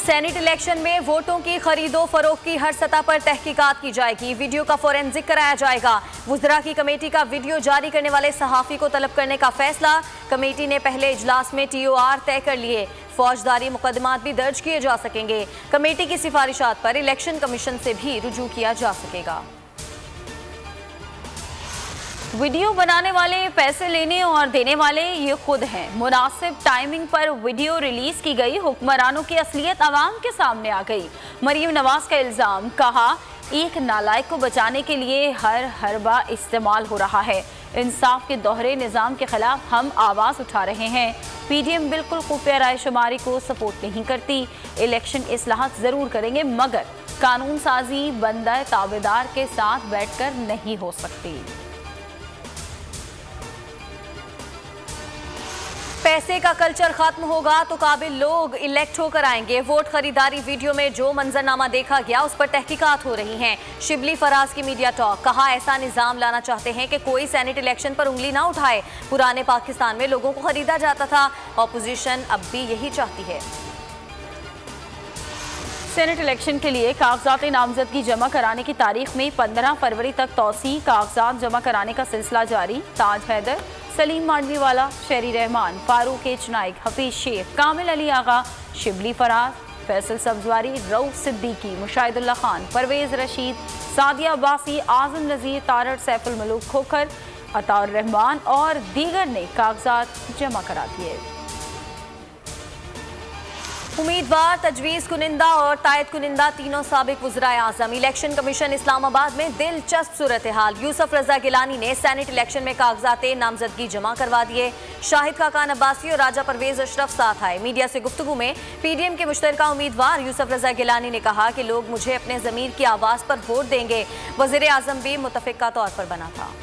Senate election में वोटों की खरीदो फरोख्त की हर सतह पर तहकीकात की जाएगी। वीडियो का फोरेंसिक कराया जाएगा। वुज़रा की कमेटी का वीडियो जारी करने वाले सहाफ़ी को तलब करने का फैसला। कमेटी ने पहले इजलास में TOR तय कर लिए। फौजदारी मुकदमात भी दर्ज किए जा सकेंगे। कमेटी की सिफारिशात पर इलेक्शन कमीशन से भी रुजू किया जा सकेगा। वीडियो बनाने वाले, पैसे लेने और देने वाले ये खुद हैं। मुनासिब टाइमिंग पर वीडियो रिलीज की गई। हुक्मरानों की असलियत आवाम के सामने आ गई। मरीम नवाज का इल्जाम, कहा एक नालायक को बचाने के लिए हर हरबा इस्तेमाल हो रहा है। इंसाफ के दोहरे निज़ाम के खिलाफ हम आवाज़ उठा रहे हैं। PDM बिल्कुल खुफिया राय शुमारी को सपोर्ट नहीं करती। इलेक्शन इस्लाहत ज़रूर करेंगे मगर कानून साजी बंदा ताबेदार के साथ बैठकर नहीं हो सकती। पैसे का कल्चर खत्म होगा तो काबिल लोग इलेक्ट होकर आएंगे। वोट खरीदारी वीडियो में जो मंजरनामा देखा गया उस पर तहकीकात हो रही हैं। शिबली फराज की मीडिया टॉक, कहा ऐसा निजाम लाना चाहते हैं कि कोई सेनेट इलेक्शन पर उंगली ना उठाए। पुराने पाकिस्तान में लोगों को खरीदा जाता था। ऑपोजिशन अब भी यही चाहती है। सेनेट इलेक्शन के लिए कागजात नामजदगी जमा कराने की तारीख में 15 फरवरी तक तौसी। कागजात जमा कराने का सिलसिला जारी। ताज हैदर, सलीम मांडवीवाला, शेरी रहमान, फारूक एच नाइक, हफीज शेख, कामिल अली आगा, शिबली फराज, फैसल सब्जवारी, रऊफ सिद्दीकी, मुशाहिदुल्ला खान, परवेज रशीद, सादिया अब्बासी, आजम नज़ीर, तारड़ सैफुल मलूक खोखर, अताउर रहमान और दीगर ने कागजात जमा करा दिए। उम्मीदवार, तजवीज़ कुनिंदा और तायद कुनिंदा तीनों साबिक वज़राए आज़म। इलेक्शन कमीशन इस्लामाबाद में दिलचस्प सूरत हाल। यूसुफ रजा गिलानी ने सेनेट इलेक्शन में कागजात नामजदगी जमा करवा दिए। शाहिद खाकान अब्बासी और राजा परवेज अशरफ साथ आए। मीडिया से गुफ्तगू में PDM के मुश्तरका उम्मीदवार यूसुफ रजा गिलानी ने कहा कि लोग मुझे अपने ज़मीर की आवाज़ पर वोट देंगे। वज़ीर आज़म भी मुतफ़िक़ा तौर पर बना था।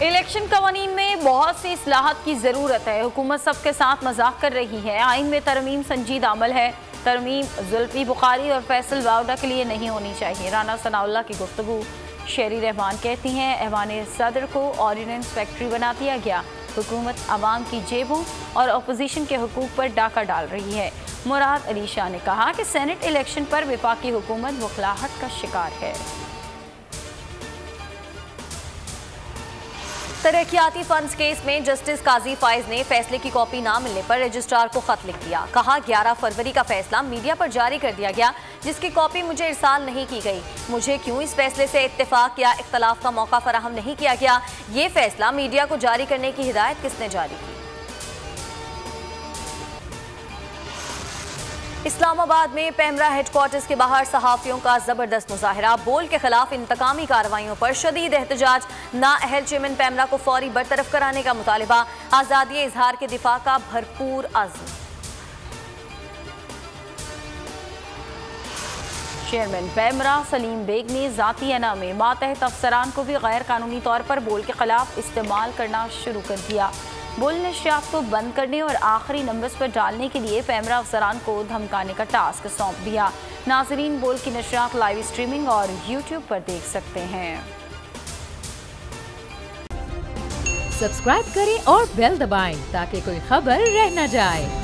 इलेक्शन कवानीन में बहुत सी इस्लाहत की ज़रूरत है। हुकूमत सबके साथ मजाक कर रही है। आइन में तरमीम संजीदा अमल है। तरमीम जुल्फी बुखारी और फैसल वाउडा के लिए नहीं होनी चाहिए। राना सनाउल्लाह की गुफ्तगू। शेरी रहमान कहती हैं ऐवान सदर को ऑर्डिनेंस फैक्ट्री बना दिया गया। हुकूमत आवाम की जेबों और अपोजिशन के हुकूक पर डाका डाल रही है। मुराद अली शाह ने कहा कि सेनेट इलेक्शन पर वफाकी हुकूमत बुखलाहट का शिकार है। तरक्याती फंड्स केस में जस्टिस काजी फाइज ने फैसले की कॉपी ना मिलने पर रजिस्ट्रार को खत लिख दिया। कहा 11 फरवरी का फैसला मीडिया पर जारी कर दिया गया जिसकी कॉपी मुझे इरसाल नहीं की गई। मुझे क्यों इस फैसले से इत्तेफाक या इख्तलाफ का मौका फराहम नहीं किया गया? ये फैसला मीडिया को जारी करने की हिदायत किसने जारी की? इस्लामाबाद में पेमरा हेडक्वार्टर्स के बाहर सहाफ़ियों का जबरदस्त मुजाहरा। बोल के खिलाफ इंतकामी कार्रवाइयों पर शदीद एहतजाज। नाअहल चेयरमैन पेमरा को फौरी बरतरफ कराने का मुतालिबा। आज़ादी इजहार के दिफा का भरपूर अज़्म। चेयरमैन पेमरा सलीम बेग ने ज़ाती अना में मातहत अफसरान को भी गैर कानूनी तौर पर बोल के खिलाफ इस्तेमाल करना शुरू कर दिया। बोल नशरियात को बंद करने और आखिरी नंबर्स पर डालने के लिए पेमरा अफसरान को धमकाने का टास्क सौंप दिया। नाजरीन बोल की नशरियात लाइव स्ट्रीमिंग और YouTube पर देख सकते हैं। सब्सक्राइब करें और बेल दबाएं ताकि कोई खबर रह न जाए।